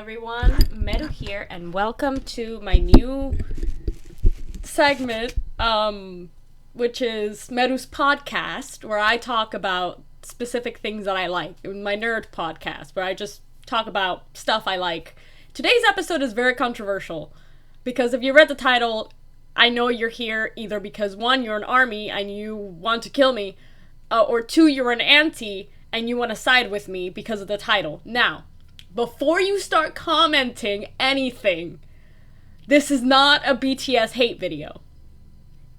everyone, Meru here, and welcome to my new segment, which is Meru's podcast, where I talk about specific things that I like. My nerd podcast, where I just talk about stuff I like. Today's episode is very controversial, because if you read the title, I know you're here either because 1, you're an army and you want to kill me, or 2, you're an anti and you want to side with me because of the title. Now, before you start commenting anything, this is not a BTS hate video.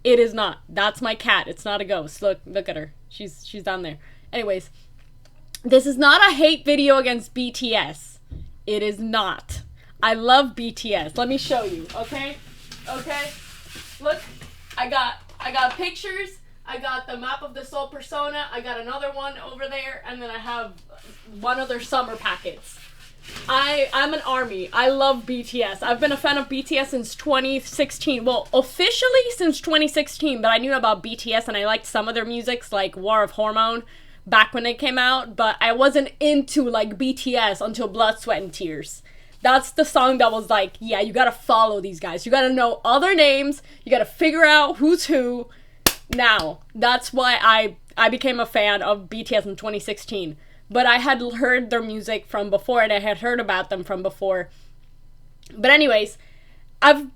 It is not. That's my cat. It's not a ghost. Look at her. She's down there. Anyways, this is not a hate video against BTS. It is not. I love BTS. Let me show you, okay? Okay? Look, I got pictures. I got the map of the Soul Persona. I got another one over there, and then I have one other summer packets. I'm an army. I love BTS. I've been a fan of BTS since 2016. Well, officially since 2016, but I knew about BTS and I liked some of their musics, like War of Hormone, back when it came out, but I wasn't into, like, BTS until Blood, Sweat, and Tears. That's the song that was like, yeah, you gotta follow these guys. You gotta know all their names. You gotta figure out who's who. Now, that's why I became a fan of BTS in 2016. But I had heard their music from before, and I had heard about them from before. But anyways, I've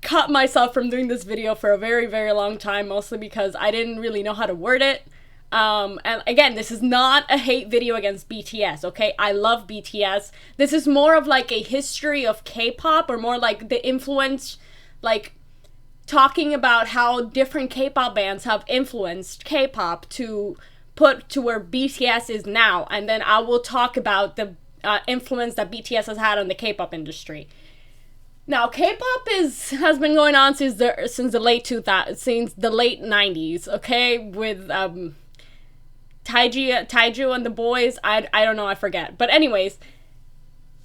cut myself from doing this video for a very, very long time, mostly because I didn't really know how to word it. And again, this is not a hate video against BTS, okay? I love BTS. This is more of like a history of K-pop, or more like the influence, like talking about how different K-pop bands have influenced K-pop to put to where BTS is now, and then I will talk about the influence that BTS has had on the K-pop industry. Now, K-pop has been going on since the late 90s, okay, with Taiju and the boys. I don't know, I forget. But anyways,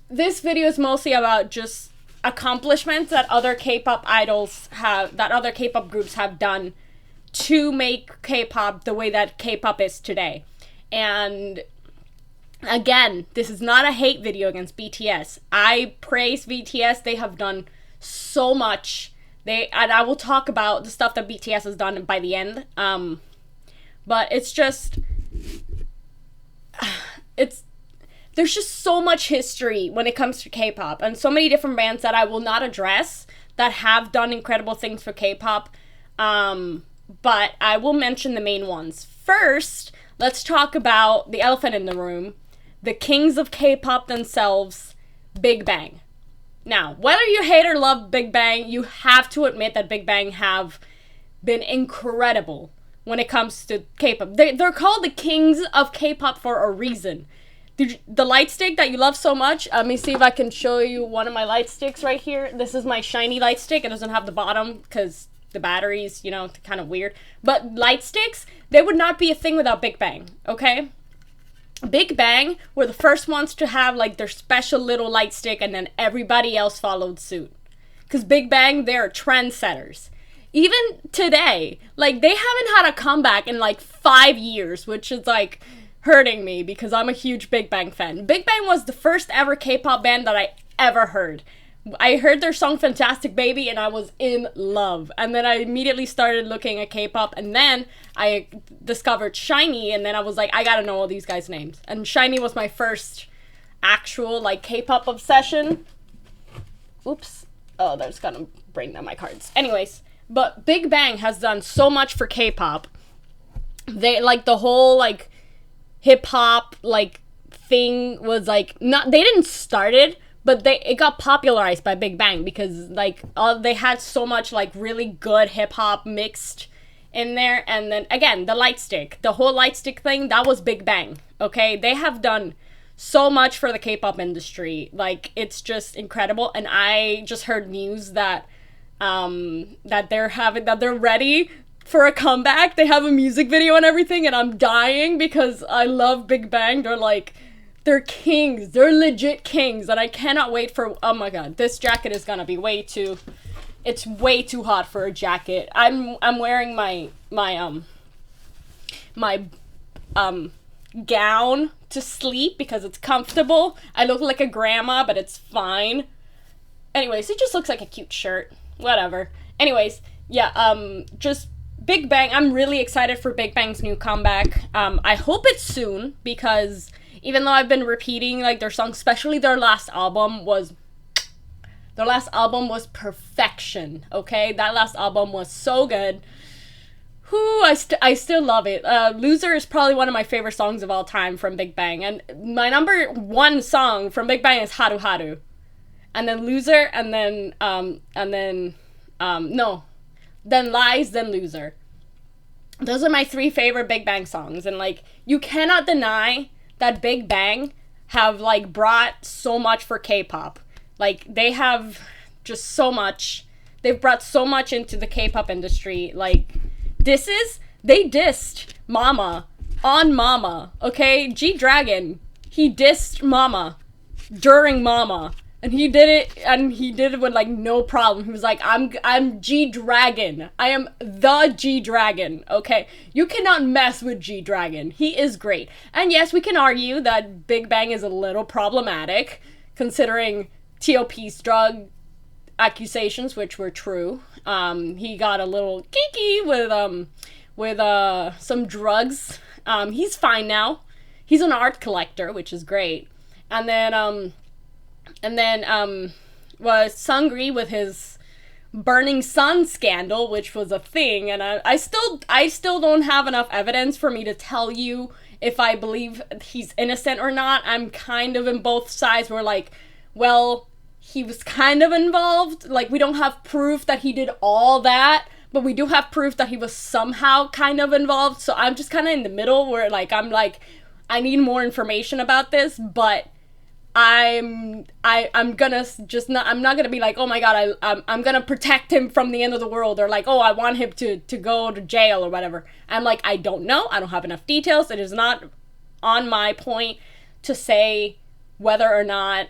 this video is mostly about just accomplishments that other K-pop groups have done to make K-pop the way that K-pop is today. And again, this is not a hate video against BTS. I praise BTS. They have done so much. And I will talk about the stuff that BTS has done by the end. But it's just, there's just so much history when it comes to K-pop, and so many different bands that I will not address that have done incredible things for K-pop. But I will mention the main ones. First, let's talk about the elephant in the room, the kings of K-pop themselves, Big Bang. Now, whether you hate or love Big Bang, you have to admit that Big Bang have been incredible when it comes to K-pop. They're called the kings of K-pop for a reason. The light stick that you love so much, let me see if I can show you one of my light sticks right here. This is my shiny light stick. It doesn't have the bottom because the batteries, kind of weird. But light sticks, they would not be a thing without Big Bang, okay? Big Bang were the first ones to have, like, their special little light stick, and then everybody else followed suit. Because Big Bang, they're trendsetters. Even today, like, they haven't had a comeback in, like, 5 years, which is, like, hurting me because I'm a huge Big Bang fan. Big Bang was the first ever K-pop band that I ever heard. I heard their song Fantastic Baby and I was in love. And then I immediately started looking at K-pop, and then I discovered SHINee, and then I was like, I gotta know all these guys' names. And SHINee was my first actual, like, K-pop obsession. Oops. Oh, that's gonna bring down my cards. Anyways, but Big Bang has done so much for K-pop. They, like, the whole, like, hip-hop, like, thing was, like, they didn't start it, but it got popularized by Big Bang because, like, they had so much, like, really good hip-hop mixed in there. And then, again, the light stick. The whole light stick thing, that was Big Bang, okay? They have done so much for the K-pop industry. Like, it's just incredible. And I just heard news that they're ready for a comeback. They have a music video and everything, and I'm dying because I love Big Bang. They're kings. They're legit kings, and I cannot wait for, oh my god, this jacket is gonna be it's way too hot for a jacket. I'm wearing my gown to sleep because it's comfortable. I look like a grandma, but it's fine. Anyways, it just looks like a cute shirt. Whatever. Anyways, yeah, just Big Bang. I'm really excited for Big Bang's new comeback. I hope it's soon, because even though I've been repeating, like, their songs, especially their last album was perfection, okay? That last album was so good. Whew, I still love it. Loser is probably one of my favorite songs of all time from Big Bang. And my number one song from Big Bang is Haru Haru. And then Loser, and then Lies, then Loser. Those are my three favorite Big Bang songs. And, like, you cannot deny that Big Bang have, like, brought so much for K-pop. Like, they have just so much. They've brought so much into the K-pop industry. Like, they dissed Mama on Mama, okay? G-Dragon, he dissed Mama during Mama. And he did it with, like, no problem. He was like, I'm G-Dragon. I am the G-Dragon, okay? You cannot mess with G-Dragon. He is great. And yes, we can argue that Big Bang is a little problematic, considering T.O.P's drug accusations, which were true. He got a little geeky with some drugs. He's fine now. He's an art collector, which is great. And then was Sungri with his Burning Sun scandal, which was a thing, and I still don't have enough evidence for me to tell you if I believe he's innocent or not. I'm kind of in both sides. We're like, well, he was kind of involved. Like, we don't have proof that he did all that, but we do have proof that he was somehow kind of involved. So I'm just kind of in the middle where, like, I'm like, I need more information about this, but I'm gonna just not, I'm not gonna be like, oh my god, I'm gonna protect him from the end of the world, or like, oh, I want him to go to jail or whatever. I'm like, I don't know. I don't have enough details. It is not on my point to say whether or not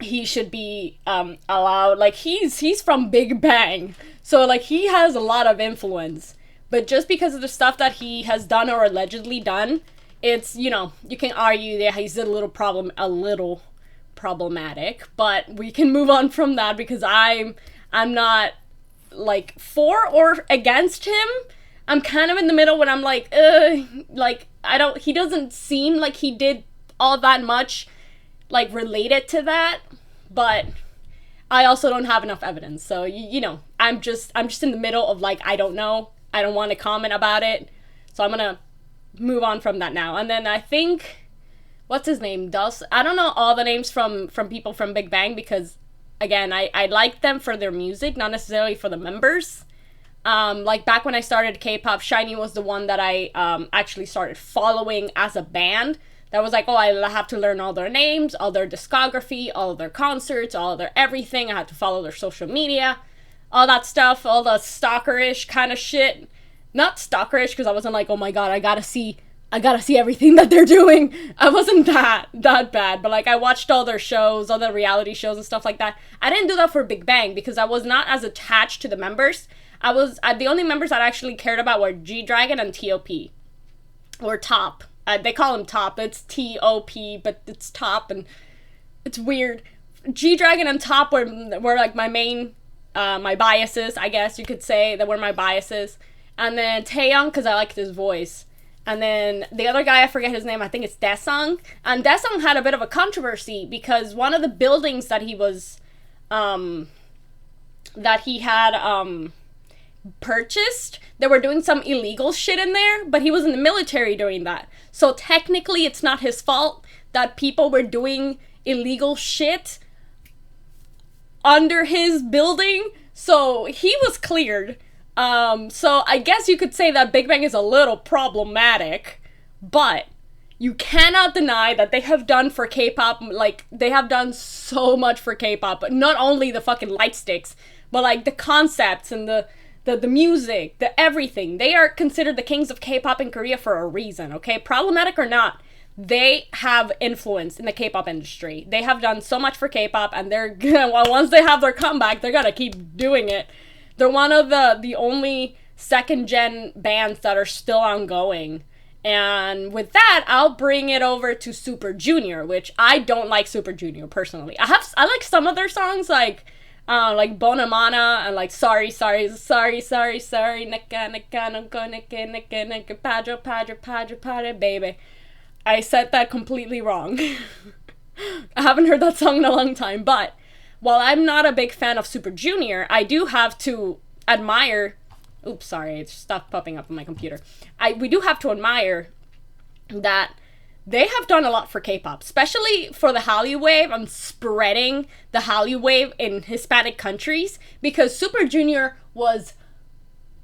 he should be allowed. Like, he's from Big Bang, so, like, he has a lot of influence. But just because of the stuff that he has done or allegedly done, it's, you know, you can argue that he's a little problematic, but we can move on from that, because I'm not, like, for or against him. I'm kind of in the middle when I'm like, he doesn't seem like he did all that much, like, related to that, but I also don't have enough evidence. So, you know, I'm just in the middle of, like, I don't know. I don't want to comment about it. So I'm gonna move on from that now. And then I think, what's his name? I don't know all the names from people from Big Bang, because, again, I like them for their music, not necessarily for the members. Like, back when I started K-pop, SHINee was the one that I actually started following as a band. That was like, oh, I have to learn all their names, all their discography, all of their concerts, all of their everything. I had to follow their social media, all that stuff, all the stalkerish kind of shit. Not stalkerish, because I wasn't like, oh my god, I gotta see everything that they're doing. I wasn't that bad, but, like, I watched all their shows, all the reality shows and stuff like that. I didn't do that for Big Bang, because I was not as attached to the members. The only members that I actually cared about were G-Dragon and T.O.P. Or Top. They call him Top. It's T.O.P., but it's Top, and it's weird. G-Dragon and Top were like my main, my biases, I guess you could say. That were my biases. And then Taeyong, because I liked his voice. And then the other guy, I forget his name, I think it's Daesung. And Daesung had a bit of a controversy, because one of the buildings that he was, that he had, purchased, they were doing some illegal shit in there, but he was in the military doing that. So technically, it's not his fault that people were doing illegal shit under his building. So he was cleared. So I guess you could say that Big Bang is a little problematic, but you cannot deny that they have done for K-pop, like, they have done so much for K-pop, but not only the fucking light sticks, but, like, the concepts and the music, the everything. They are considered the kings of K-pop in Korea for a reason, okay? Problematic or not, they have influence in the K-pop industry. They have done so much for K-pop, and they're gonna, well, once they have their comeback, they're gonna keep doing it. They're one of the only second-gen bands that are still ongoing. And with that, I'll bring it over to Super Junior, which I don't like Super Junior personally. I like some of their songs, like Bonamana and like Sorry, Nika, Nika, Padre, baby. I said that completely wrong. I haven't heard that song in a long time, but while I'm not a big fan of Super Junior, I do have to admire. Oops, sorry, it's stuff popping up on my computer. We do have to admire that they have done a lot for K-pop, especially for the Hallyu wave and spreading the Hallyu wave in Hispanic countries, because Super Junior was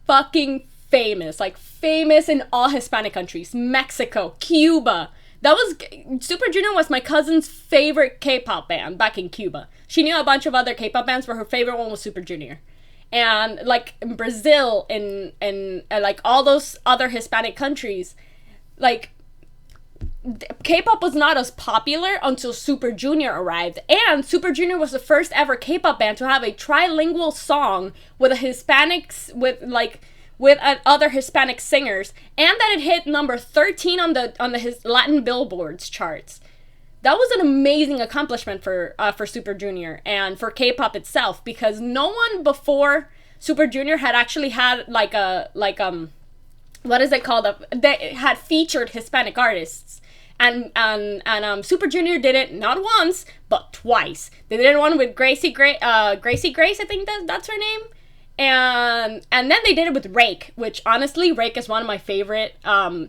fucking famous, like famous in all Hispanic countries, Mexico, Cuba. Super Junior was my cousin's favorite K-pop band back in Cuba. She knew a bunch of other K-pop bands, but her favorite one was Super Junior. And like in Brazil and like all those other Hispanic countries, like K-pop was not as popular until Super Junior arrived, and Super Junior was the first ever K-pop band to have a trilingual song with other Hispanic singers, and that it hit number 13 on the Latin Billboards charts. That was an amazing accomplishment for Super Junior and for K-pop itself, because no one before Super Junior had actually had what is it called? They had featured Hispanic artists. And Super Junior did it not once, but twice. They did one with Gracie Grace, I think that's her name. And then they did it with Rake, which honestly, Rake is one of my favorite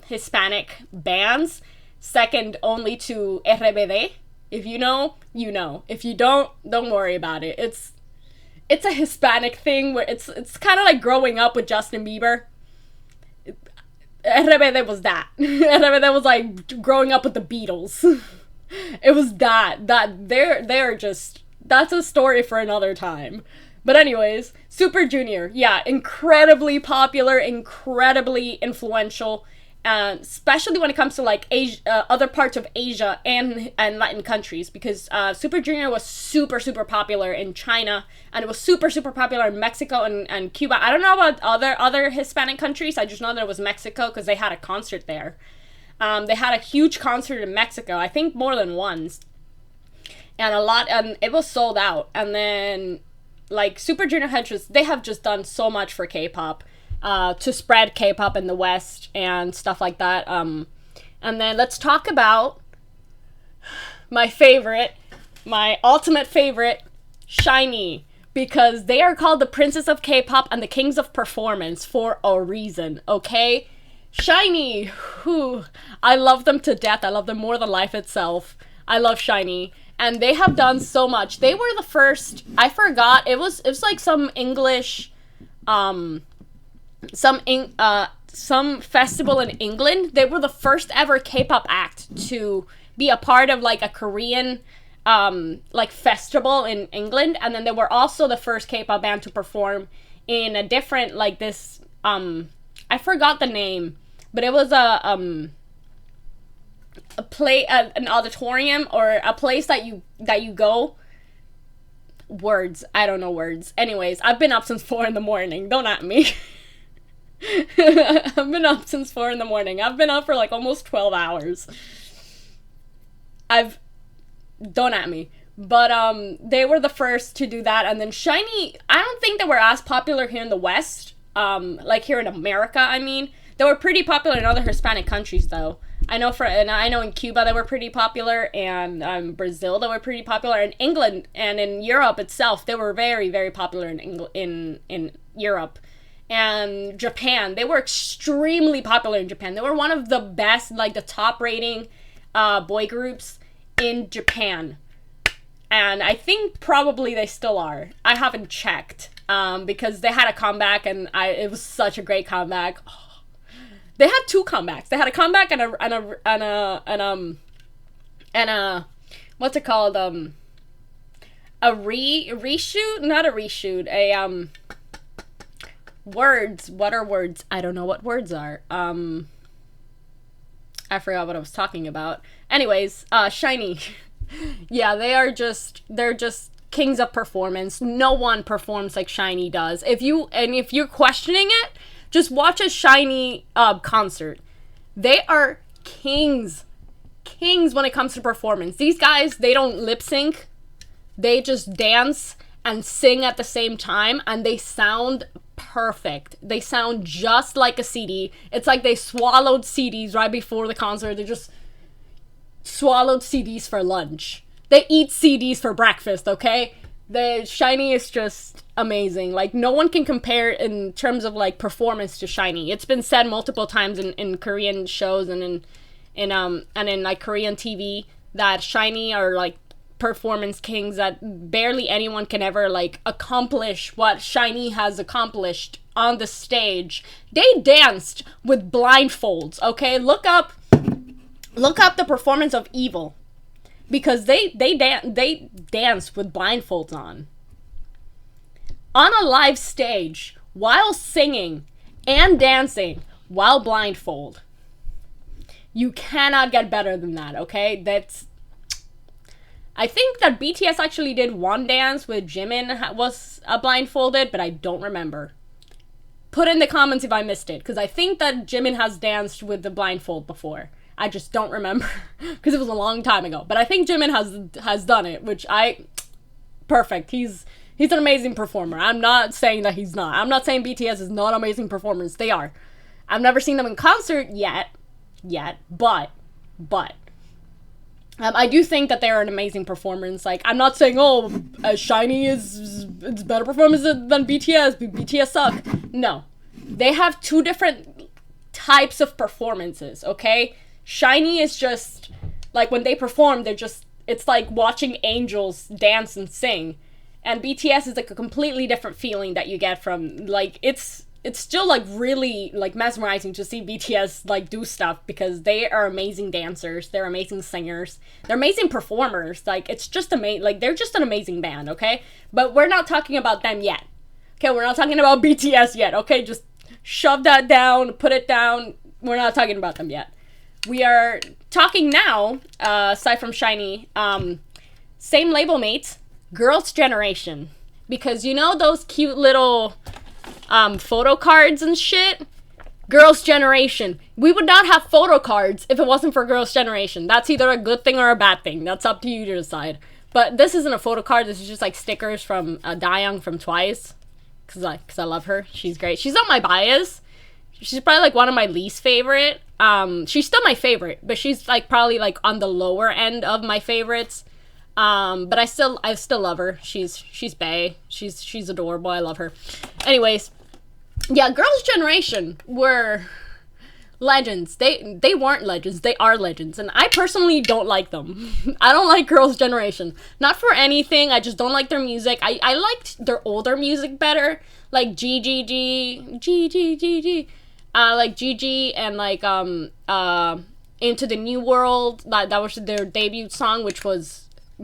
Hispanic bands, second only to RBD. If you know, you know. If you don't worry about it. It's a Hispanic thing where it's kind of like growing up with Justin Bieber. RBD was that. RBD was like growing up with the Beatles. It was that they're just, that's a story for another time. But anyways, Super Junior, yeah, incredibly popular, incredibly influential, especially when it comes to like Asia, other parts of Asia and Latin countries, because Super Junior was super popular in China, and it was super popular in Mexico and Cuba. I don't know about other Hispanic countries. I just know that it was Mexico because they had a concert there. They had a huge concert in Mexico, I think more than once, and it was sold out. And then like Super Junior they have just done so much for K-pop. To spread K-pop in the West and stuff like that. And then let's talk about my ultimate favorite, SHINee, because they are called the Princess of K-pop and the Kings of Performance for a reason, okay? SHINee, I love them to death. I love them more than life itself. I love SHINee. And they have done so much. They were the first, I forgot, it was like some English, some festival in England. They were the first ever K-pop act to be a part of like a Korean like festival in England, and then they were also the first K-pop band to perform in a different like this I forgot the name, but it was an auditorium or a place that you go. I don't know words. Anyways, I've been up since 4 a.m. Don't at me. I've been up since 4 a.m. I've been up for like almost 12 hours. Don't at me. But they were the first to do that. And then SHINee, I don't think they were as popular here in the West. Like here in America, I mean. They were pretty popular in other Hispanic countries though. I know in Cuba they were pretty popular, and Brazil they were pretty popular, in England and in Europe itself they were very, very popular in Europe. And Japan, they were extremely popular in Japan. They were one of the best, like the top rating boy groups in Japan. And I think probably they still are. I haven't checked because they had a comeback, and it was such a great comeback. Oh. They had 2 comebacks. They had a comeback and a what's it called? A reshoot? Not a reshoot. Words. What are words? I don't know what words are. I forgot what I was talking about. Anyways, SHINee. Yeah, they're just kings of performance. No one performs like SHINee does. If you're questioning it, just watch a SHINee concert. They are kings. Kings when it comes to performance. These guys, they don't lip sync. They just dance and sing at the same time, and they sound perfect. They sound just like a CD. It's like they swallowed CDs right before the concert. They just swallowed CDs for lunch. They eat CDs for breakfast, okay? The SHINee is just amazing. Like, no one can compare in terms of like performance to SHINee. It's been said multiple times in Korean shows and in like Korean TV that SHINee are like performance kings, that barely anyone can ever like accomplish what SHINee has accomplished on the stage. They danced with blindfolds, okay? Look up the performance of Evil, because they dance with blindfolds on a live stage while singing and dancing while blindfold. You cannot get better than that, okay? I think that BTS actually did one dance with Jimin was blindfolded, but I don't remember. Put in the comments if I missed it, because I think that Jimin has danced with the blindfold before. I just don't remember, because it was a long time ago. But I think Jimin has done it, which perfect. He's an amazing performer. I'm not saying that he's not. I'm not saying BTS is not amazing performers. They are. I've never seen them in concert yet, but I do think that they're an amazing performance. Like, I'm not saying, SHINee it's better performance than BTS. BTS suck. No. They have two different types of performances, okay? SHINee is just, like, when they perform, it's like watching angels dance and sing. And BTS is, like, a completely different feeling that you get from, like, it's still, like, really, like, mesmerizing to see BTS, like, do stuff, because they are amazing dancers, they're amazing singers, they're amazing performers. Like, it's just amazing. Like, they're just an amazing band, okay? But we're not talking about them yet. Okay, we're not talking about BTS yet, okay? Just shove that down, put it down. We're not talking about them yet. We are talking now, aside from SHINee, same label mates, Girls' Generation. Because you know those cute little photo cards and shit? Girls' Generation. We would not have photo cards if it wasn't for Girls' Generation. That's either a good thing or a bad thing. That's up to you to decide. But this isn't a photo card. This is just like stickers from Dayoung from Twice. Cause I love her. She's great. She's not my bias. She's probably like one of my least favorite. She's still my favorite, but she's like probably like on the lower end of my favorites. But I still love her. She's bae. She's adorable. I love her. Anyways, yeah, Girls' Generation were legends. They weren't legends. They are legends, and I personally don't like them. I don't like Girls' Generation. Not for anything. I just don't like their music. I liked their older music better, like GGG, like GG and like Into the New World. That was their debut song, which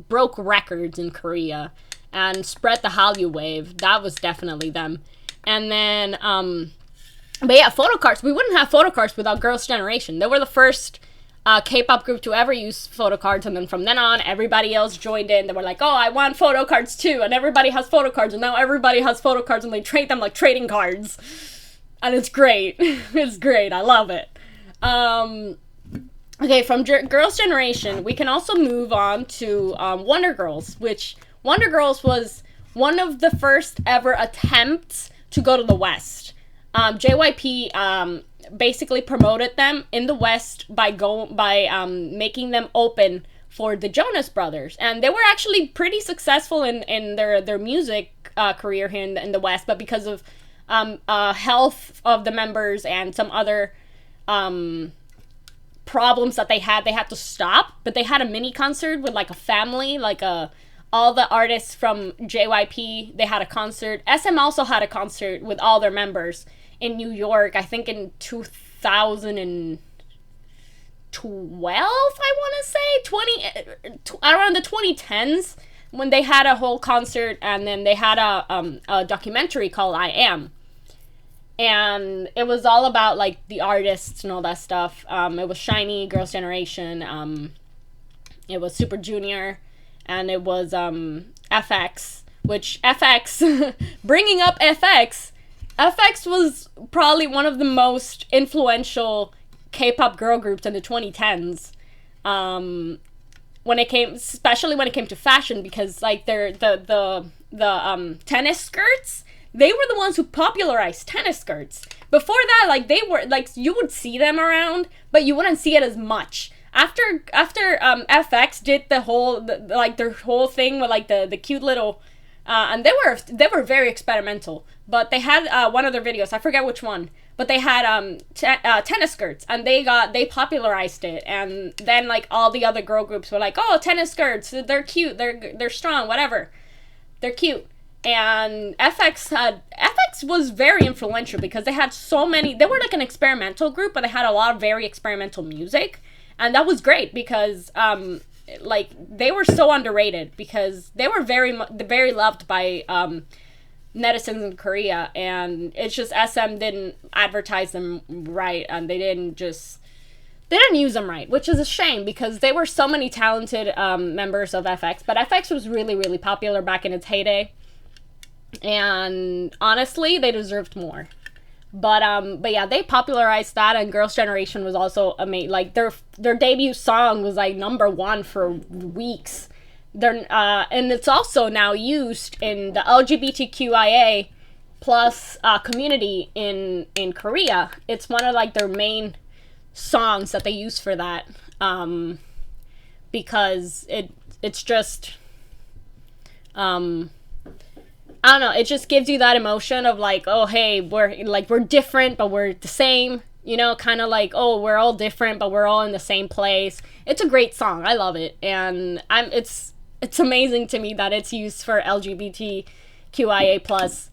broke records in Korea and spread the Hallyu wave. That was definitely them. And then but yeah, photo cards. We wouldn't have photo cards without Girls' Generation. They were the first K-pop group to ever use photo cards, and then from then on, everybody else joined in. They were like, oh, I want photo cards too, and everybody has photo cards, and now everybody has photo cards, and they trade them like trading cards. And it's great. It's great. I love it. Okay, from Girls' Generation, we can also move on to Wonder Girls, which Wonder Girls was one of the first ever attempts to go to the West. JYP basically promoted them in the West by making them open for the Jonas Brothers, and they were actually pretty successful in their music career here in the West, but because of health of the members and some other problems that they had to stop. But they had a mini concert with like a family, like all the artists from JYP. They had a concert. SM also had a concert with all their members in New York, I think in 2012, I want to say, around the 2010s, when they had a whole concert, and then they had a documentary called I Am. And it was all about, like, the artists and all that stuff. It was SHINee, Girls' Generation, it was Super Junior, and it was FX, which FX, bringing up FX was probably one of the most influential K-pop girl groups in the 2010s. Especially when it came to fashion, because like the tennis skirts, they were the ones who popularized tennis skirts. Before that, like, they were, like, you would see them around, but you wouldn't see it as much. After FX did their whole thing with, like, the cute little, and they were very experimental, but they had one of their videos, I forget which one, but they had tennis skirts, and they popularized it, and then, like, all the other girl groups were like, oh, tennis skirts, they're cute, they're strong, whatever, they're cute. And FX was very influential because they had so many, they were like an experimental group, but they had a lot of very experimental music, and that was great because like, they were so underrated because they were very loved by netizens in Korea, and it's just SM didn't advertise them right, and they didn't use them right, which is a shame because they were so many talented members of FX, but FX was really, really popular back in its heyday. And honestly, they deserved more. But yeah, they popularized that, and Girls' Generation was also amazing. Like, their debut song was like #1 for weeks. And it's also now used in the LGBTQIA plus community in Korea. It's one of, like, their main songs that they use for that, because it's just I don't know, it just gives you that emotion of, like, oh, hey, we're different, but we're the same, you know, kind of like, oh, we're all different, but we're all in the same place. It's a great song. I love it. And it's amazing to me that it's used for LGBTQIA plus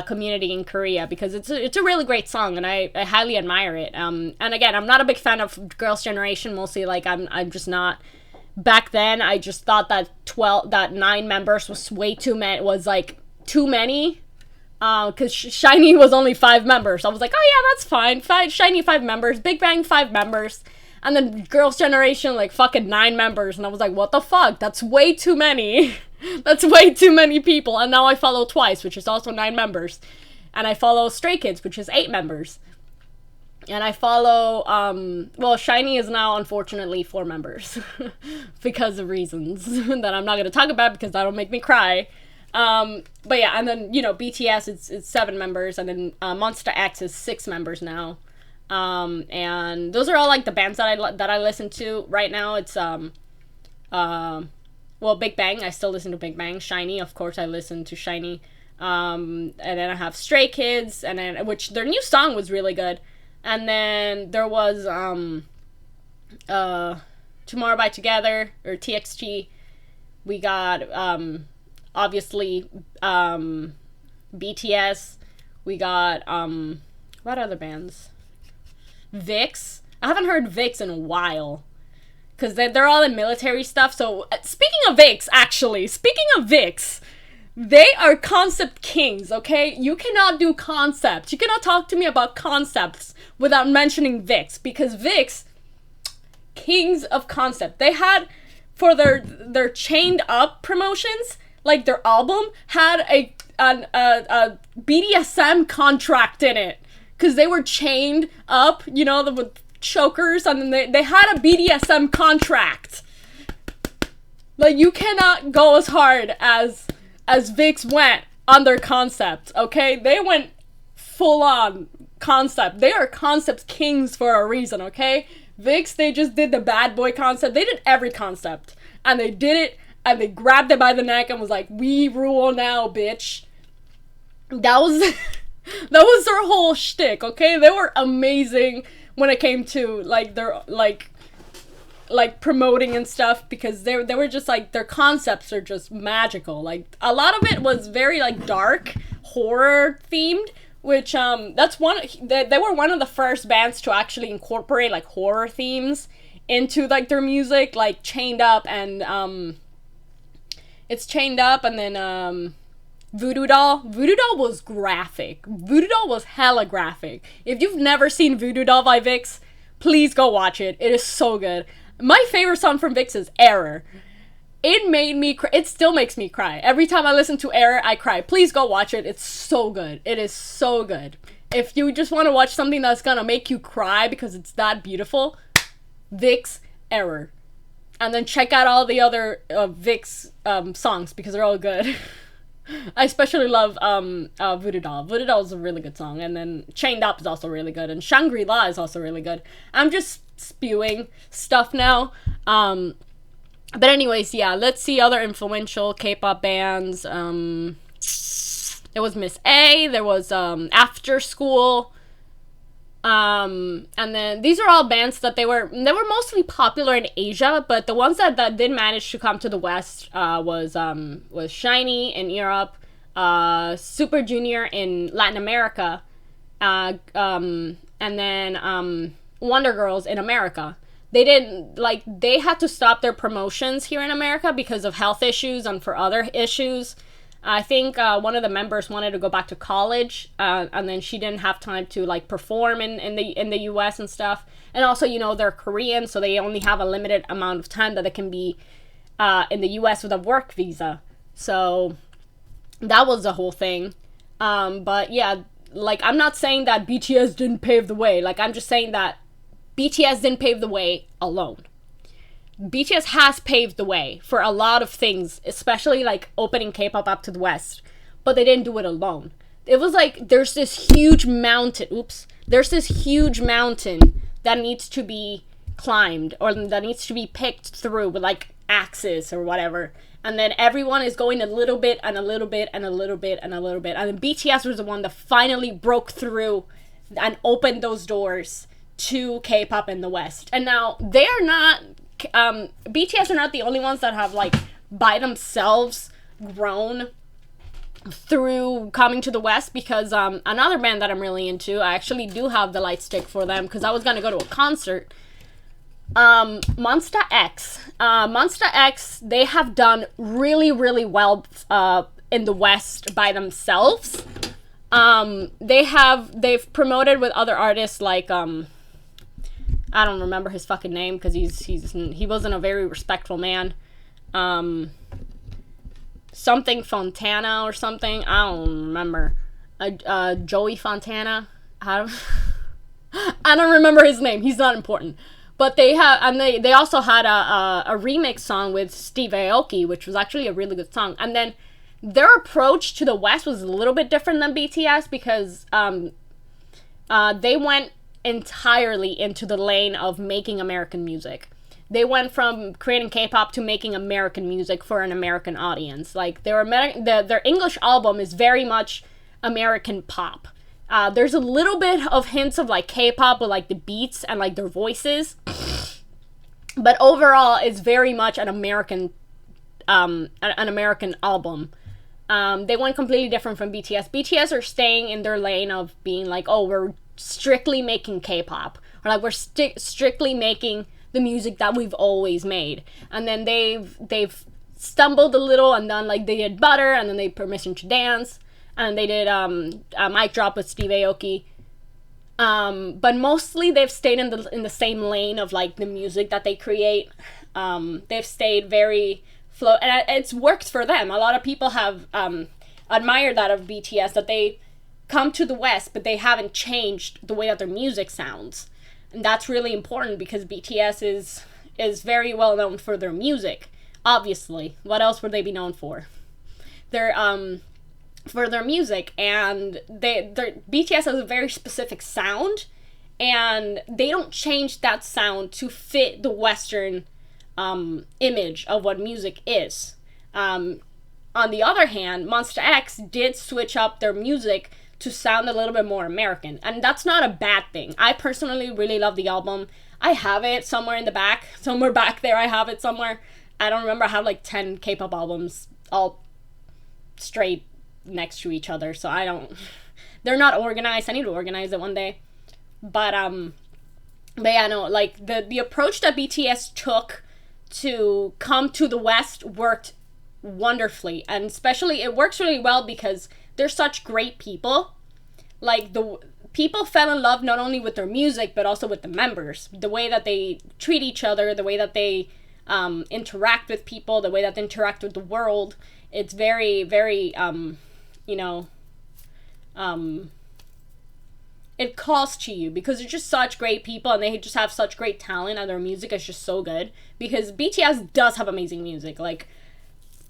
community in Korea, because it's a really great song, and I highly admire it. And again, I'm not a big fan of Girls' Generation, mostly, like, I'm just not. Back then, I just thought that 9 members was way too many, was, like, too many, because SHINee was only 5 members. I was like, oh yeah, that's fine. SHINee 5 members, Big Bang 5 members, and then Girls' Generation, like, fucking 9 members, and I was like, what the fuck? That's way too many. That's way too many people. And now I follow TWICE, which is also 9 members, and I follow Stray Kids, which is 8 members, and I follow SHINee is now unfortunately 4 members because of reasons that I'm not going to talk about because that'll make me cry. But yeah, and then, you know, BTS, it's 7 members, and then Monsta X is 6 members now. And those are all, like, the bands that I listen to right now. It's Big Bang, I still listen to Big Bang. SHINee, of course, I listen to SHINee. And then I have Stray Kids, and then, which their new song was really good. And then there was Tomorrow by Together, or TXT. We got obviously BTS. We got what other bands? VIX. I haven't heard VIX in a while, because they're all in military stuff. So speaking of VIX, they are concept kings, okay? You cannot do concepts. You cannot talk to me about concepts without mentioning VIX, because VIX, kings of concept. They had, for their Chained Up promotions, like, their album had a BDSM contract in it, because they were chained up, you know, with chokers, and then they had a BDSM contract. Like, you cannot go as hard as VIX went on their concept, okay? They went full on concept. They are concept kings for a reason, okay? VIX, they just did the bad boy concept. They did every concept, and they did it, and they grabbed it by the neck and was like, we rule now, bitch. That was that was their whole shtick, okay? They were amazing when it came to, like, their, like promoting and stuff, because they were just, like, their concepts are just magical. Like, a lot of it was very, like, dark, horror themed, which, that's they were one of the first bands to actually incorporate, like, horror themes into, like, their music, like Chained Up, and, it's Chained Up, and then, Voodoo Doll. Voodoo Doll was graphic. Voodoo Doll was hella graphic. If you've never seen Voodoo Doll by VIX, please go watch it. It is so good. My favorite song from VIX is Error. It made me cry. It still makes me cry. Every time I listen to Error, I cry. Please go watch it. It's so good. It is so good. if you just want to watch something that's gonna make you cry because it's that beautiful, Vic's Error. And then check out all the other Vic's songs because they're all good. I especially love Voodoo Doll. Voodoo Doll is a really good song. And then Chained Up is also really good. And Shangri-La is also really good. I'm just spewing stuff now. But anyways, yeah, let's see other influential K-pop bands. There was Miss A. There was After School. And then these are all bands that they were mostly popular in Asia, but the ones that did manage to come to the West was SHINee in Europe, Super Junior in Latin America, and then Wonder Girls in America. They had to stop their promotions here in America because of health issues and for other issues. I think one of the members wanted to go back to college, and then she didn't have time to perform in the U.S. and stuff. And also, they're Korean, so they only have a limited amount of time that they can be in the U.S. with a work visa. So that was the whole thing. But yeah, I'm not saying that BTS didn't pave the way. I'm just saying that BTS didn't pave the way alone. BTS has paved the way for a lot of things, especially opening K-pop up to the West, but they didn't do it alone. It was there's this huge mountain, that needs to be climbed or that needs to be picked through with axes or whatever. And then everyone is going a little bit and a little bit and a little bit and a little bit. And then BTS was the one that finally broke through and opened those doors to K-pop in the West. And now they are not BTS are not the only ones that have by themselves grown through coming to the West, because another band that I'm really into, I actually do have the light stick for them because I was gonna go to a concert. Monsta X. Monsta X, they have done really, really well in the West by themselves. They've promoted with other artists I don't remember his fucking name because he wasn't a very respectful man. Something Fontana or something. I don't remember. Joey Fontana. I don't remember his name. He's not important. But they also had a remix song with Steve Aoki, which was actually a really good song. And then their approach to the West was a little bit different than BTS because they went entirely into the lane of making American music. They went from creating K-pop to making American music for an American audience. Their English album is very much American pop. There's a little bit of hints of K-pop with the beats and their voices, but overall it's very much an American album. They went completely different from BTS. BTS are staying in their lane of being we're strictly making K-pop, or we're strictly making the music that we've always made. And then they've stumbled a little and done they did Butter, and then they Permission to Dance, and they did Mic Drop with Steve Aoki. But mostly they've stayed in the same lane of the music that they create. They've stayed very flow, and it's worked for them. A lot of people have admired that of BTS, that they come to the West, but they haven't changed the way that their music sounds. And that's really important because BTS is very well known for their music. Obviously, what else would they be known for? They're for their music, and BTS has a very specific sound, and they don't change that sound to fit the Western image of what music is. On the other hand, Monsta X did switch up their music to sound a little bit more American, and that's not a bad thing. I personally really love the album. I have it somewhere in the back, somewhere back there. I have it somewhere. I don't remember. I have 10 K-pop albums all straight next to each other, so they're not organized. I need to organize it one day. But yeah, no, the approach that BTS took to come to the West worked wonderfully, and especially it works really well because they're such great people. The people fell in love not only with their music but also with the members, the way that they treat each other, the way that they interact with people, the way that they interact with the world. It's very, very it calls to you because they're just such great people and they just have such great talent and their music is just so good. Because BTS does have amazing music. Like,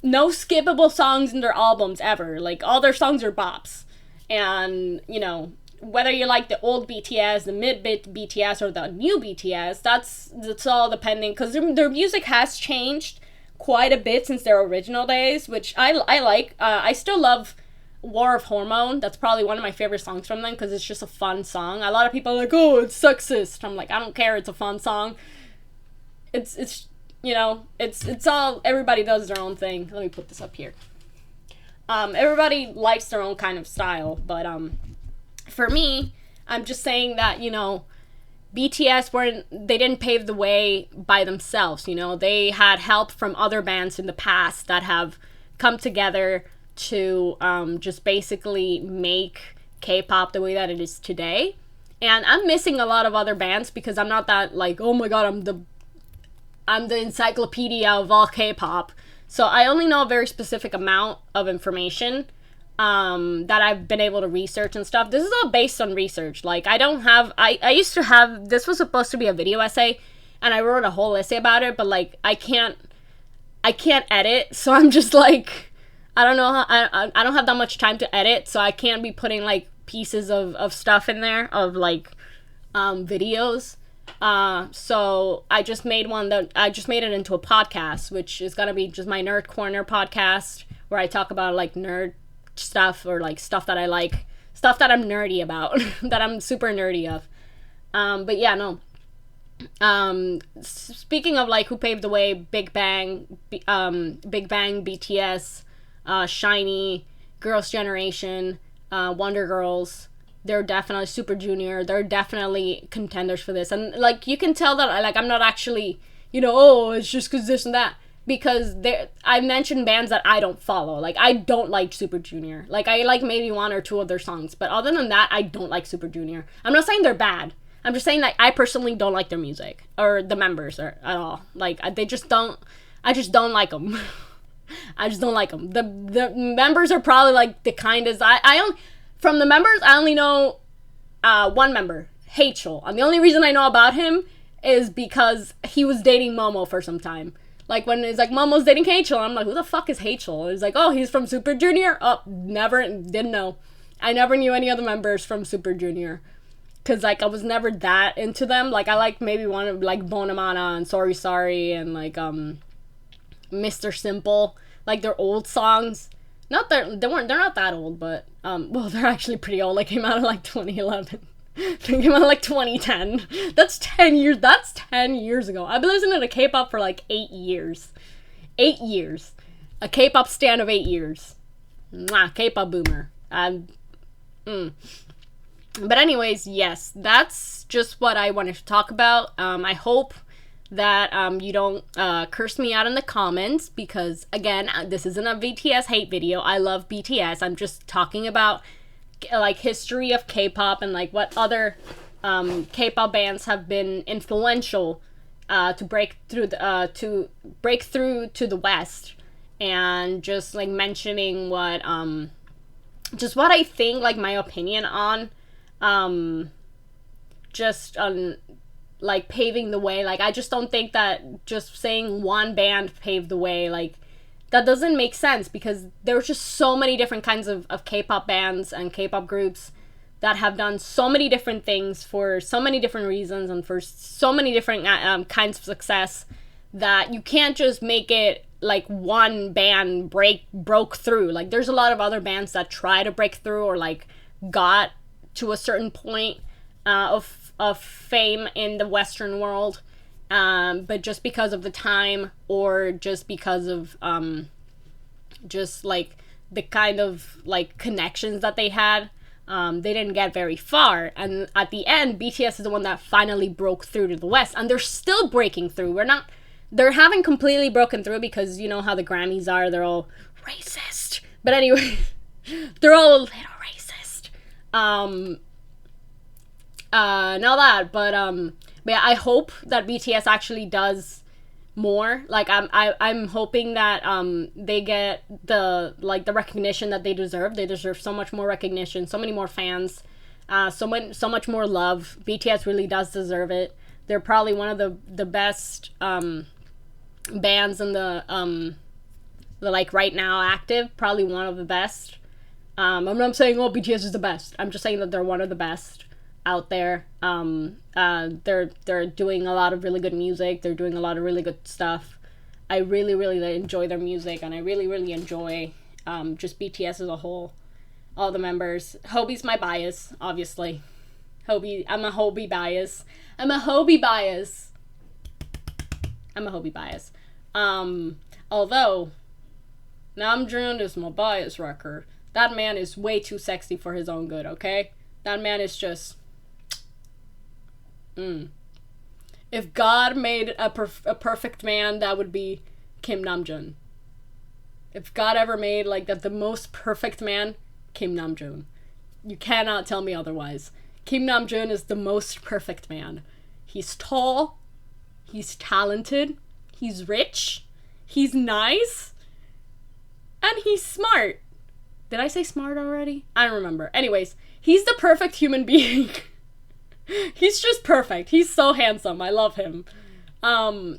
no skippable songs in their albums ever. Like, all their songs are bops. And, you know, whether you like the old BTS, the mid-bit BTS, or the new BTS, that's all depending. Because their music has changed quite a bit since their original days, which I like. I still love War of Hormone. That's probably one of my favorite songs from them because it's just a fun song. A lot of people are like, oh, it's sexist. I'm like, I don't care. It's a fun song. It's you know, it's all, everybody does their own thing. Let me put this up here. Everybody likes their own kind of style, but for me, I'm just saying that, you know, BTS they didn't pave the way by themselves, you know. They had help from other bands in the past that have come together to just basically make K-pop the way that it is today. And I'm missing a lot of other bands because I'm not that, like, oh my god, I'm the encyclopedia of all K-pop. So I only know a very specific amount of information that I've been able to research and stuff. This is all based on research. Like, I used to have, this was supposed to be a video essay, and I wrote a whole essay about it, but, like, I can't edit, so I'm just, like, I don't know, I don't have that much time to edit, so I can't be putting, like, pieces of stuff in there, of, like, videos. So I just made it into a podcast, which is gonna be just my Nerd Corner podcast, where I talk about, like, nerd stuff, or, like, stuff that I like, stuff that I'm nerdy about, that I'm super nerdy of. But yeah, no. Speaking of, like, who paved the way, Big Bang, BTS, SHINee, Girls' Generation, Wonder Girls, they're definitely Super Junior. They're definitely contenders for this. And, like, you can tell that, like, I'm not actually, you know, oh, it's just because this and that. Because I mentioned bands that I don't follow. Like, I don't like Super Junior. Like, I like maybe one or two of their songs. But other than that, I don't like Super Junior. I'm not saying they're bad. I'm just saying that I personally don't like their music. Or the members at all. Like, I just don't like them. I just don't like them. The members are probably, like, the kindest. From the members, I only know one member, Hachel. And the only reason I know about him is because he was dating Momo for some time. Like, when it's like, Momo's dating Hachel, I'm like, who the fuck is Hachel? It's like, oh, he's from Super Junior? Oh, didn't know. I never knew any other members from Super Junior. Because, like, I was never that into them. Like, I like maybe one of, like, Bonamana and Sorry Sorry and, like, Mr. Simple. Like, their old songs. They're not that old, but, well, they're actually pretty old. They came out in, like, 2011. They came out in, like, 2010. That's 10 years ago. I've been listening to K-pop for, like, 8 years. 8 years. A K-pop stan of 8 years. Mwah, K-pop boomer. But anyways, yes, that's just what I wanted to talk about. I hope that you don't curse me out in the comments, because, again, this isn't a BTS hate video. I love BTS. I'm just talking about, like, history of K-pop and, like, what other K-pop bands have been influential to break through to the West, and just, like, mentioning what just what I think, like, my opinion on just on, like, paving the way. Like, I just don't think that just saying one band paved the way, like, that doesn't make sense, because there's just so many different kinds of K-pop bands and K-pop groups that have done so many different things for so many different reasons and for so many different kinds of success, that you can't just make it like one band broke through. Like, there's a lot of other bands that try to break through, or, like, got to a certain point of fame in the Western world, but just because of the time, or just because of just, like, the kind of, like, connections that they had, they didn't get very far. And at the end, BTS is the one that finally broke through to the West, and they're still breaking through. They haven't completely broken through, because you know how the Grammys are, they're all racist. But anyway, they're all a little racist. But yeah, I hope that BTS actually does more. Like, I'm hoping that they get the recognition that they deserve. They deserve so much more recognition, so many more fans. So much more love. BTS really does deserve it. They're probably one of the best bands in the like right now active. Probably one of the best. I'm not saying BTS is the best. I'm just saying that they're one of the best out there. They're doing a lot of really good music. They're doing a lot of really good stuff. I really, really enjoy their music, and I really, really enjoy just BTS as a whole. All the members. Hobie's my bias, obviously. I'm a Hobie bias. Although, Namjoon is my bias wrecker. That man is way too sexy for his own good, okay? That man is just... If God made a perfect man, that would be Kim Namjoon. If God ever made, like, the most perfect man, Kim Namjoon. You cannot tell me otherwise. Kim Namjoon is the most perfect man. He's tall. He's talented. He's rich. He's nice. And he's smart. Did I say smart already? I don't remember. Anyways, he's the perfect human being. He's just perfect. He's so handsome. I love him. But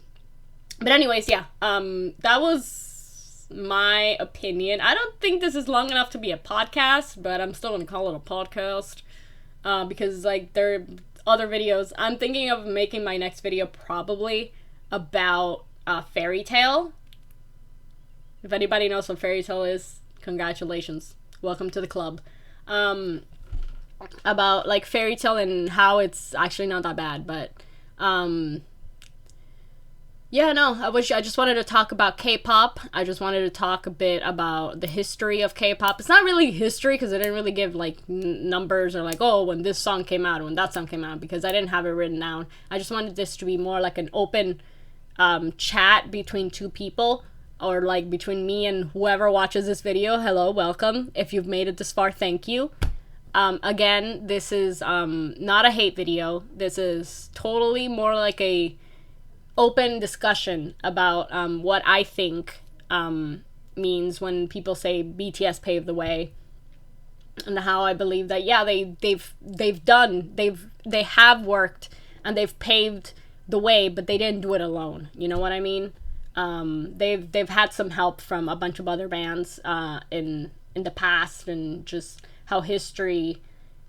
anyways, yeah. That was my opinion. I don't think this is long enough to be a podcast, but I'm still gonna call it a podcast. Because, like, there are other videos. I'm thinking of making my next video probably about Fairy Tail. If anybody knows what Fairy Tail is, congratulations. Welcome to the club. About, like, Fairy Tail and how it's actually not that bad, but, yeah, no, I just wanted to talk about K-pop. I just wanted to talk a bit about the history of K-pop. It's not really history, because I didn't really give, like, numbers or, like, oh, when this song came out or when that song came out, because I didn't have it written down. I just wanted this to be more like an open chat between two people, or, like, between me and whoever watches this video. Hello, welcome. If you've made it this far, thank you. Again, this is not a hate video. This is totally more like a open discussion about what I think means when people say BTS paved the way, and how I believe that they have worked and they've paved the way, but they didn't do it alone. You know what I mean? They've had some help from a bunch of other bands in the past, and just how history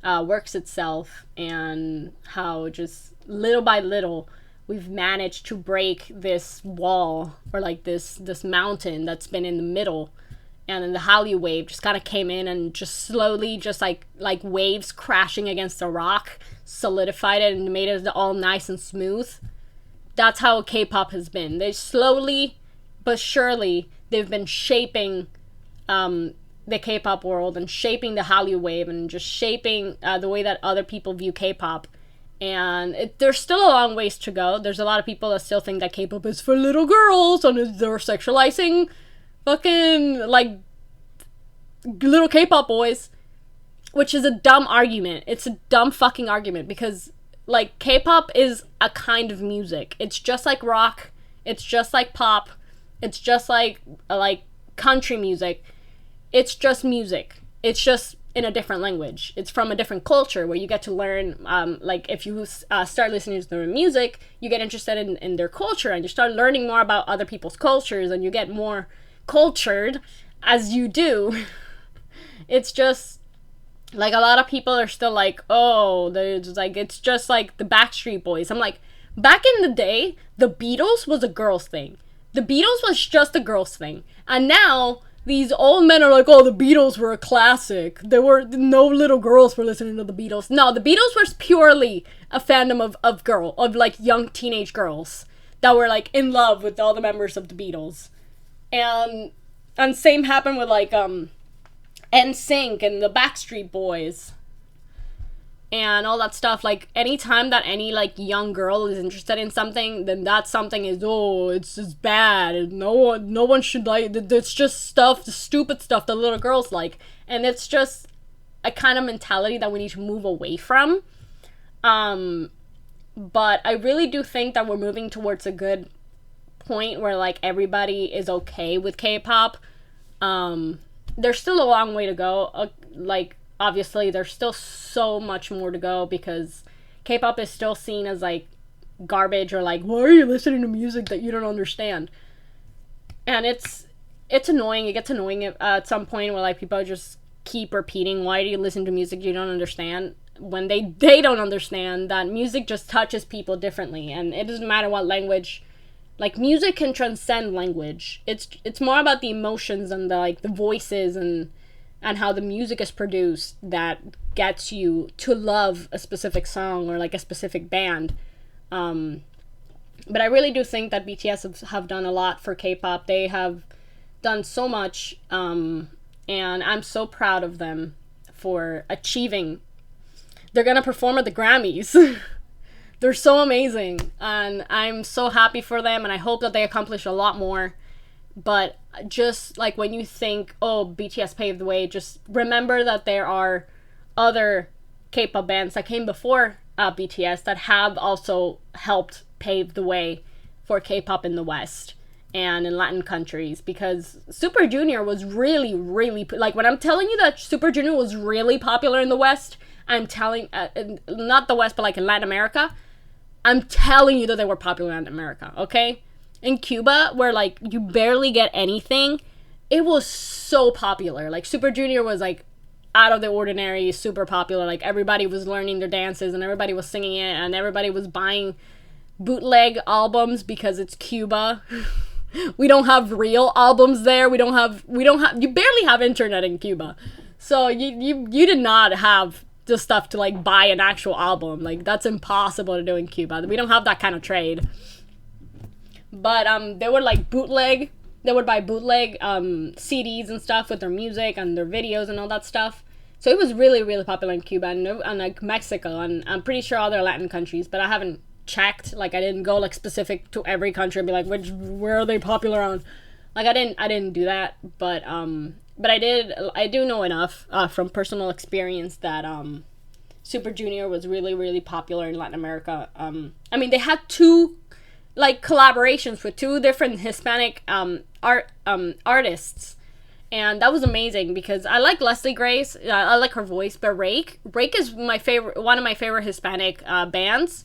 works itself, and how just little by little we've managed to break this wall, or like this mountain that's been in the middle, and then the Hallyu wave just kind of came in and just slowly, just like waves crashing against a rock, solidified it and made it all nice and smooth. That's how K-pop has been. They slowly but surely, they've been shaping the K-pop world, and shaping the Hallyu wave, and just shaping the way that other people view K-pop. And there's still a long ways to go. There's a lot of people that still think that K-pop is for little girls, and they're sexualizing fucking, like, little K-pop boys. Which is a dumb argument. It's a dumb fucking argument, because, like, K-pop is a kind of music. It's just like rock. It's just like pop. It's just like country music. It's just music. It's just in a different language. It's from a different culture, where you get to learn, like, if you start listening to their music, you get interested in their culture, and you start learning more about other people's cultures, and you get more cultured as you do. It's just, like, a lot of people are still like, oh, there's, like, it's just like the Backstreet Boys. I'm like, back in the day, the Beatles was a girl's thing. The Beatles was just a girl's thing. And now, these old men are like, oh, the Beatles were a classic. There were no little girls were listening to the Beatles. No, the Beatles was purely a fandom of like young teenage girls that were like in love with all the members of the Beatles. And same happened with like NSYNC and the Backstreet Boys and all that stuff. Like, anytime that any like young girl is interested in something, then that something is, oh, it's just bad, and no one should like, it's just stuff, the stupid stuff that little girls like. And it's just a kind of mentality that we need to move away from. But I really do think that we're moving towards a good point where like everybody is okay with K-pop. There's still a long way to go. Like, obviously there's still so much more to go, because K-pop is still seen as like garbage, or like, why are you listening to music that you don't understand? And it's annoying. It gets annoying at some point where like people just keep repeating, why do you listen to music you don't understand, when they don't understand that music just touches people differently, and it doesn't matter what language. Like, music can transcend language. It's more about the emotions and the like the voices and how the music is produced that gets you to love a specific song or like a specific band. But I really do think that BTS have done a lot for K-pop. They have done so much, and I'm so proud of them for achieving. They're gonna perform at the Grammys. They're so amazing, and I'm so happy for them, and I hope that they accomplish a lot more. But just like when you think, oh, BTS paved the way, just remember that there are other K-pop bands that came before BTS that have also helped pave the way for K-pop in the West and in Latin countries, because Super Junior was really, really, like, when I'm telling you that Super Junior was really popular in the West, I'm telling, not the West, but like in Latin America, I'm telling you that they were popular in Latin America, okay? In Cuba, where like you barely get anything, it was so popular. Like, Super Junior was like out of the ordinary, super popular. Like, everybody was learning their dances and everybody was singing it, and everybody was buying bootleg albums because it's Cuba. We don't have real albums there. We don't have you barely have internet in Cuba. So you did not have the stuff to like buy an actual album. Like, that's impossible to do in Cuba. We don't have that kind of trade. But they would like bootleg. They would buy bootleg CDs and stuff with their music and their videos and all that stuff. So it was really, really popular in Cuba and like Mexico, and I'm pretty sure other Latin countries, but I haven't checked. Like, I didn't go like specific to every country and be like, where are they popular on? Like, I didn't do that, but I do know enough from personal experience that Super Junior was really, really popular in Latin America. I mean, they had two like collaborations with two different Hispanic artists, and that was amazing, because I like Leslie Grace. I like her voice, but Rake is one of my favorite Hispanic bands,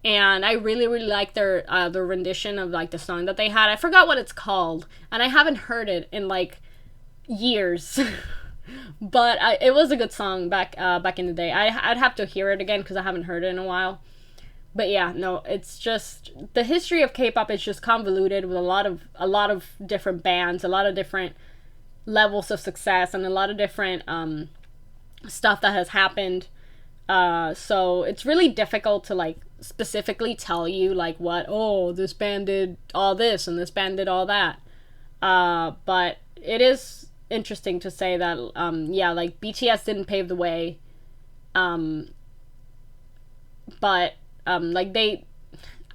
and I really, really like their rendition of like the song that they had. I forgot what it's called, and I haven't heard it in like years. But it was a good song back in the day. I'd have to hear it again because I haven't heard it in a while. But yeah, no, it's just the history of K-pop is just convoluted with a lot of different bands, a lot of different levels of success, and a lot of different stuff that has happened. So it's really difficult to like specifically tell you like this band did all this and this band did all that. But it is interesting to say that like BTS didn't pave the way, but I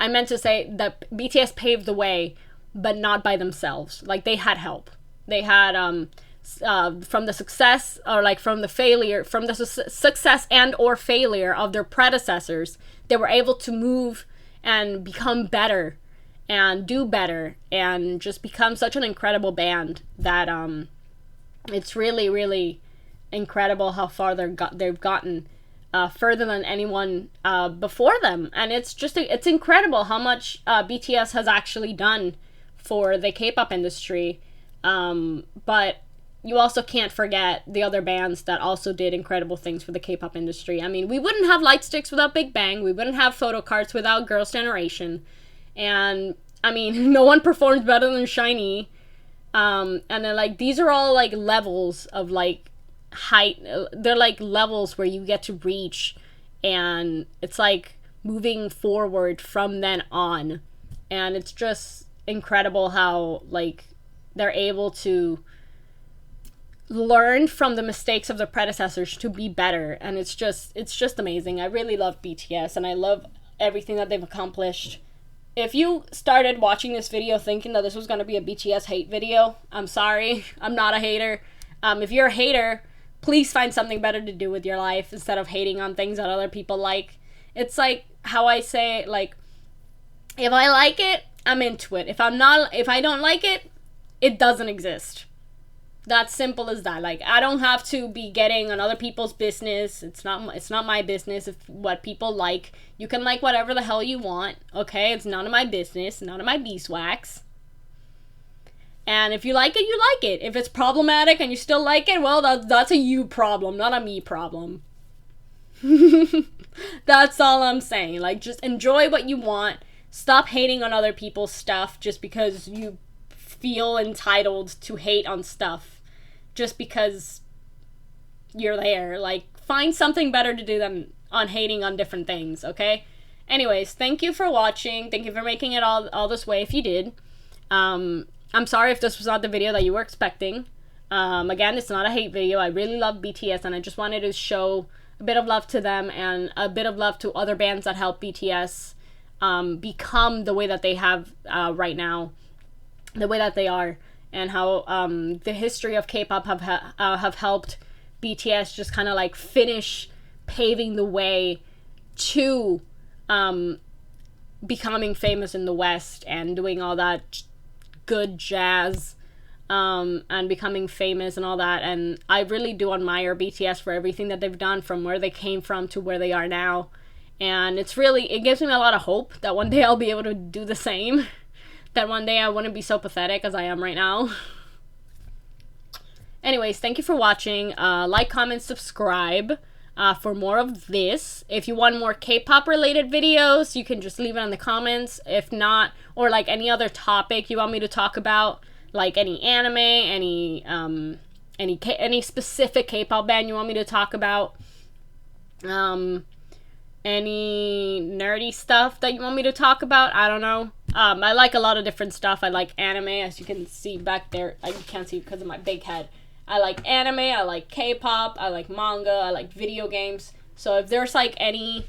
meant to say that BTS paved the way, but not by themselves. Like, they had help. They had from the success, or like from the failure, from the success and or failure of their predecessors, they were able to move and become better and do better and just become such an incredible band that it's really, really incredible how far they've gotten. Further than anyone before them, and it's incredible how much BTS has actually done for the K-pop industry. But you also can't forget the other bands that also did incredible things for the K-pop industry. I mean, we wouldn't have Lightsticks without Big Bang. We wouldn't have Photo Cards without Girls' Generation. And I mean, no one performs better than SHINee. And then like these are all like levels of like height. They're like levels where you get to reach, and it's like moving forward from then on, and it's just incredible how like they're able to learn from the mistakes of their predecessors to be better. And it's just amazing. I really love BTS, and I love everything that they've accomplished. If you started watching this video thinking that this was going to be a BTS hate video, I'm sorry. I'm not a hater. If you're a hater, please find something better to do with your life instead of hating on things that other people like. It's like how I say, like, if I like it, I'm into it. If I don't like it, it doesn't exist. That's simple as that. Like, I don't have to be getting on other people's business. It's not my business if what people like. You can like whatever the hell you want, okay? It's none of my business, none of my beeswax. And if you like it, you like it. If it's problematic and you still like it, well, that's a you problem, not a me problem. That's all I'm saying. Like, just enjoy what you want. Stop hating on other people's stuff just because you feel entitled to hate on stuff just because you're there. Like, find something better to do than on hating on different things, okay? Anyways, thank you for watching. Thank you for making it all this way if you did. I'm sorry if this was not the video that you were expecting. Again, it's not a hate video. I really love BTS, and I just wanted to show a bit of love to them and a bit of love to other bands that help BTS become the way that they have right now, the way that they are, and how the history of K-pop have helped BTS just kind of like finish paving the way to becoming famous in the West and doing all that good jazz and becoming famous and all that. And I really do admire BTS for everything that they've done, from where they came from to where they are now. And it gives me a lot of hope that one day I'll be able to do the same. That one day I wouldn't be so pathetic as I am right now. Anyways, thank you for watching. Like, comment, subscribe for more of this. If you want more K-pop related videos, you can just leave it in the comments. If not, or like any other topic you want me to talk about, like any anime, any specific K-pop band you want me to talk about, any nerdy stuff that you want me to talk about, I don't know. I like a lot of different stuff. I like anime, as you can see back there. I can't see because of my big head. I like anime, I like K-pop, I like manga, I like video games. So if there's like any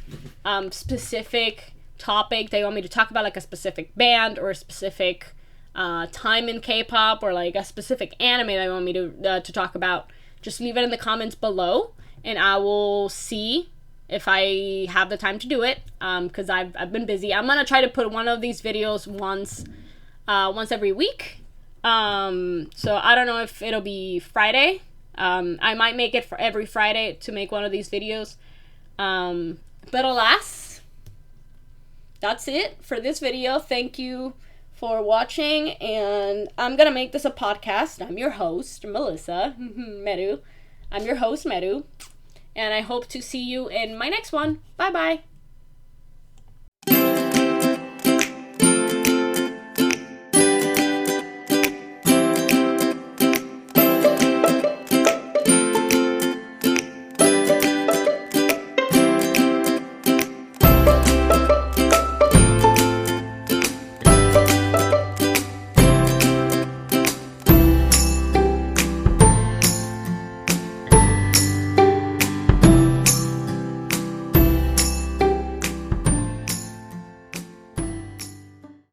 specific topic that you want me to talk about, like a specific band or a specific time in K-pop, or like a specific anime that you want me to talk about, just leave it in the comments below, and I will see if I have the time to do it, because I've been busy. I'm gonna try to put one of these videos once every week. So I don't know if it'll be Friday. I might make it for every Friday to make one of these videos. But alas, that's it for this video. Thank you for watching, and I'm gonna make this a podcast. I'm your host, Melissa, Meru. I'm your host, Meru, and I hope to see you in my next one. Bye-bye.